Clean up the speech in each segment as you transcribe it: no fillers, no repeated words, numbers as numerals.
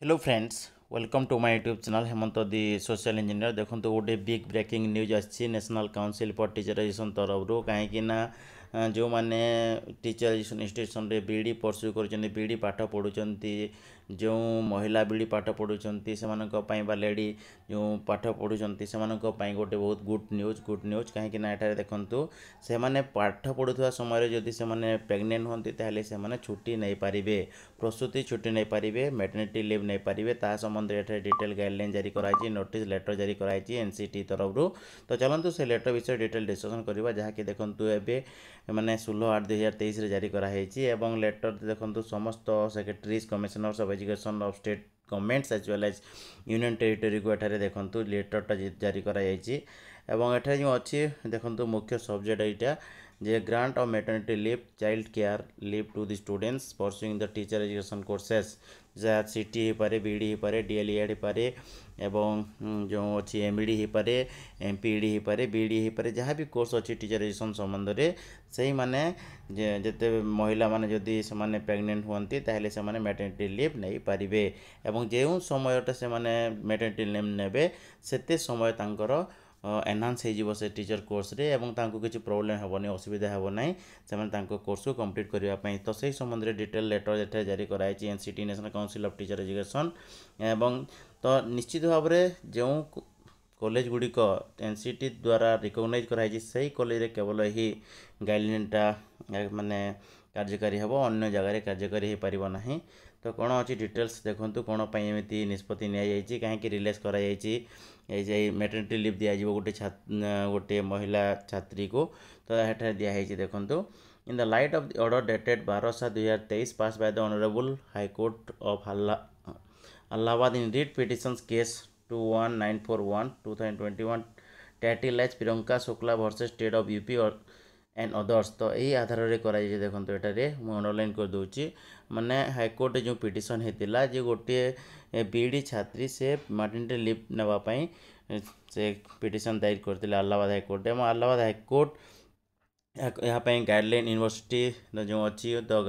Hello friends welcome to my YouTube channel Hemant the social engineer देखो गोटे big breaking news आसी National Council for Teacher Education तरफ कहीं जो मैंने टीचराइजेशन इंस्टीट्यूशन रे बीडी परस्यू कर बीडी पाठ पढ़ुं जो महिला बीडी पाठ पढ़ुं से लेडी जो पाठ पढ़ुं से गोटे बहुत गुड न्यूज कहीं देखु से मैंने पाठ पढ़ुवा समय जदि से प्रेग्नेंट होती ताहले से छुट्टी नहीं पारे प्रसूति छुट्टी नहीं पारे मैटरनिटी लिव नहीं पारे ता संबंध में डिटेल गाइडलाइन जारी कराई नोटिस लेटर जारी कराई एनसीटी तरफ तो चलतु से लेटर विषय डिटेल डिस्कसन करवा जहाँकि देखूँ एवं मैंने 16/8/2023 जारी कराई लेटर देखूँ समस्त secretaries commissioners of education of state governments as well as union territory को एठारे देखूँ लेटरटा जारी कराई एठारे जो अच्छी देखूँ मुख्य सब्जेक्ट यहाँ जे grant of maternity leave child care leave to the students pursuing the teacher education courses जहाँ सीटी हो पारे बीडी हो पारे डीएलईडी हो पारे एवं जो अच्छी एमईडी हो पारे एमपीईडी हो पारे बीडी हो पारे जहाँ भी कोर्स अच्छी टीचर एजुकेशन संबंध में से माने जिते महिला माने जदि से प्रेग्नेंट हुंती ताहले से मैटरनिटी लीव नहीं पारे एवं जो समयटा से मैटरनिटी लीव नेबे सेते समय तांकर एनहांस हो से टीचर कोर्स रे एवं तांको किसी प्रोब्लेम हेबनी असुविधा हेब ना से कोर्स को कंप्लीट करने तो से संबंध में डिटेल लेटर जेठे जारी कराई NCT national council of teacher education एवं तो निश्चित भाव में जो कॉलेज गुड़िक एनसीटी द्वारा रिकग्नाइज कराई से कॉलेज केवल ही गाइडलाइनटा माने कार्यकारी हेब अन्य जगह कार्यकारी हो पार ना तो कौन अच्छी डिटेल्स देखूँ कौन एमती निष्पत्ति नि कहीं रिलीज कराई मैटरनिटी लीव दिया गोटे महिला छात्री को तो यहाँ दिखाई देखूँ in the light of the order dated 12/7/2023 passed by the honourable High Court of Allahabad in writ petitions case 21941/2021 title as Priyanka Shukla versus state of UP और एंड अदर्स तो यही आधार में कराई देखो ये मुझे अंडरलाइन कर दूची माने हाईकोर्ट जो पिटिशन होता जे गोटे बीडी छात्री से मैटरनिटी लीव नापी से पिटिशन दायर करते अल्लाहाबाद हाईकोर्ट और अल्लाहाबाद हाईकोर्ट यहाँ गाइडलाइन यूनिवर्सिटी जो अच्छी तो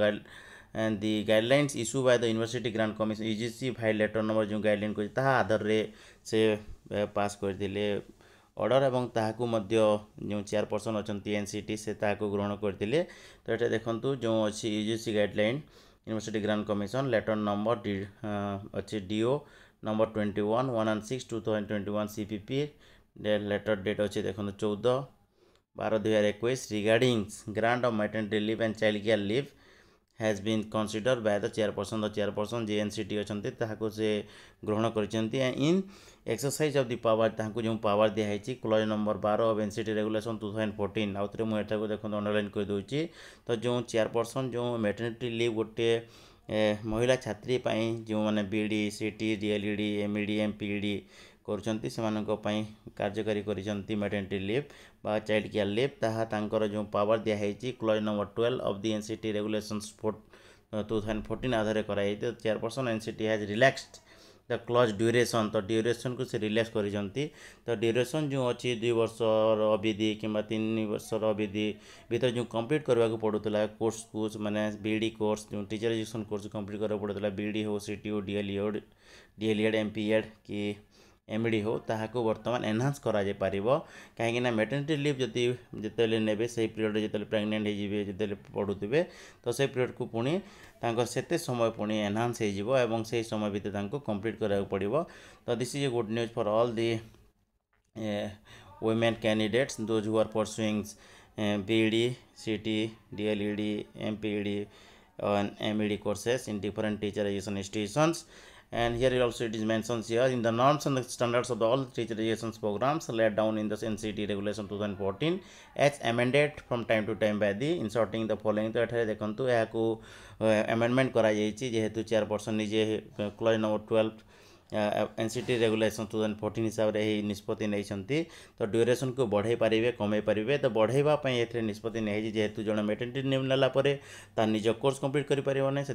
दी guidelines issue by the University grant Commission UGC file letter number जो गाइडलाइन कर आधार में से पास करते ऑर्डर एवं ताकू जो चेयरपर्सन अच्छा एनसीटी से ग्रहण करते तो ये देखूँ जो अच्छी UGC guideline university grant commission letter number अच्छी DO number 21/116/2021 CPP letter date अच्छे देखो 14/12/2021 regarding grant of maternity leave and child care leave has been consider by the chairperson जी एनसीटी अच्छा से ग्रहण कर in exercise of the power ताकू जो पावर दिखाई clause number 12 of NCT regulation 2014 आउ थे मुझे देखो अंडरलाइन कर दूची तो जो चेयरपर्सन जो मैटरनिटी लीव गोटे महिला छात्री जो मैंने बीडी सीटी डीएलईडी एमईडी एमपीईडी करुँच से कार्यकारी कर मैटरनिटी लीव बा चाइल्ड केयर लीव ताहा जो पावर दिखाई clause number 12 of the NCT regulations 2014 आधार कराई तो chairperson NCT has relaxed the clause duration तो ड्यूरेशन को से रिलैक्स कर तो ड्यूरेशन जो अच्छी 2 वर्ष अवधि कि 3 वर्ष अवधि भीतर जो कंप्लीट करने को पड़ूला कोर्स को मैंने बीडी कोर्स जो टीचर एजुकेशन कोर्स कंप्लीट करने पड़ूला बीडी हो सीटी हो डीएलईडी एमपीएड कि एमईडी हो ताहाको वर्तमान एनहांस करा जाय पारिबो कहीं मैटरनिटी लीव जदि जिते ने से पीरियड जिते प्रेग्नेंट हो जिते पढ़ुवे तो से पीरियड को पुणी से समय पुणी एनहांस हो से समय भितर कंप्लीट करा पड़ो तो this is a good news for all the women candidates those who are pursuing BEd CT DElEd MPEd and MED courses in different teacher education institutions. And here also it is mentioned here in the norms and the standards of the all teacher education programs laid down in the NCT regulation 2014 as amended from time to time by the inserting the following तो एठारे देखंतु या को amendment करा जायछि जेहेतु chairperson निजे clause number 12 NCT regulation 2014 हिसाब से यही निष्पत्ति नहीं तो ड्यूरेशन को बढ़ाई पारे कमे पारे तो बढ़ाइवाई ये निष्पत्ति नहीं जेहेतु जड़े मैटरनिटी लीव नालापर तार निज कोर्स कंप्लीट करें से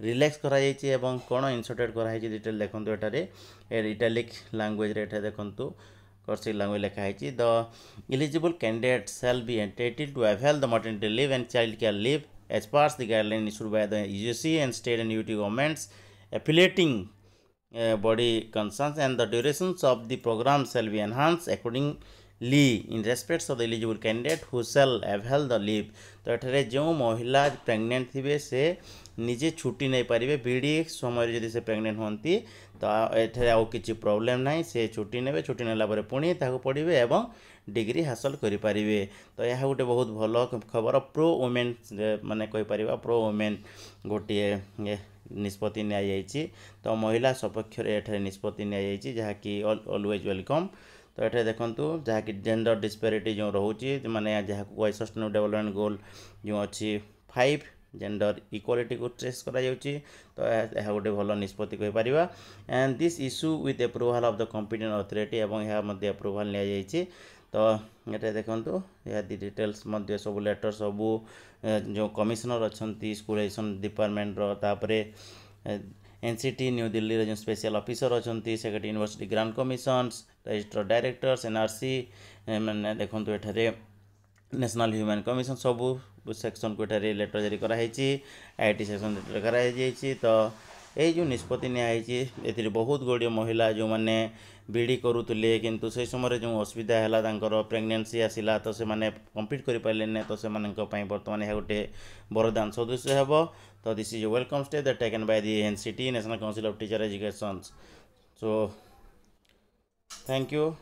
रिलैक्स कराई कौन इनसर्टेड कराई डिटेल देखो ये इटालिक लैंग्वेज देखूँ कर्सिव लैंग्वेज लिखाई the eligible candidate shall be entitled to avail the maternity leave and child care leave as per the guideline issued by the UGC and state and UT governments affiliating body concerns, and the durations of the program shall be enhanced accordingly in respect of the eligible candidate who shall avail the leave। तो एठारे जो महिला pregnant थे से निजे छुट्टी नहीं पारे बीडी समय जदि से प्रेग्नेंट होती तो एठारे आउ किछि प्रॉब्लम नहीं, से छुट्टी नेबे, छुट्टी नेला परे पुणी ताको पढ़िबे एवं डिग्री हासिल करें। तो यह गोटे बहुत भल खबर प्रो वुमेन माने कहि परिबा प्रो वुमेन गोटे निष्पत्ति नि तो महिला सपक्ष एठारे निष्पत्ति नि जहाँकि ऑलवेज वेलकम। तो ये देखूँ जहाँकि जेंडर डिस्पेरिटी जो रोचे माने जहाँ को सस्टेनेबल डेवलपमेंट गोल जो अच्छी 5 जेंडर इक्वालिटी को ट्रेस करा जाउची। तो यह गोटे भल निष्पत्ति कहि परिबा। And this issue with approval of the competent authority एवं यह मध्य अप्रूवल नि तो ये देखूँ यह डिटेल्स मध्य सब लेटर सबू जो कमिशनर अच्छा स्कूल एजुकेशन डिपार्टमेंट तापर एनसीटी न्यू दिल्ली जो स्पेशल ऑफिसर अच्छा secretary university grant commissions register directors NRC मैंने देखूँ एठारे नेशनल ह्यूमन कमिशन सबू सेक्शन को एठारे लेटर जारी कराई आईटी सेक्शन लेटर कराई। तो यही जो निष्पत्ति नि बहुत गुड़िया महिला जो मैंने बीडी करुले किंतु से समय जो असुविधा है प्रेगनेंसी आसला तो से माने कंप्लीट कर पारे तो से बर्तमान यह गोटे वरदान सदृश हे। तो this is welcome step that taken by the NCT national council of teacher education. So thank you.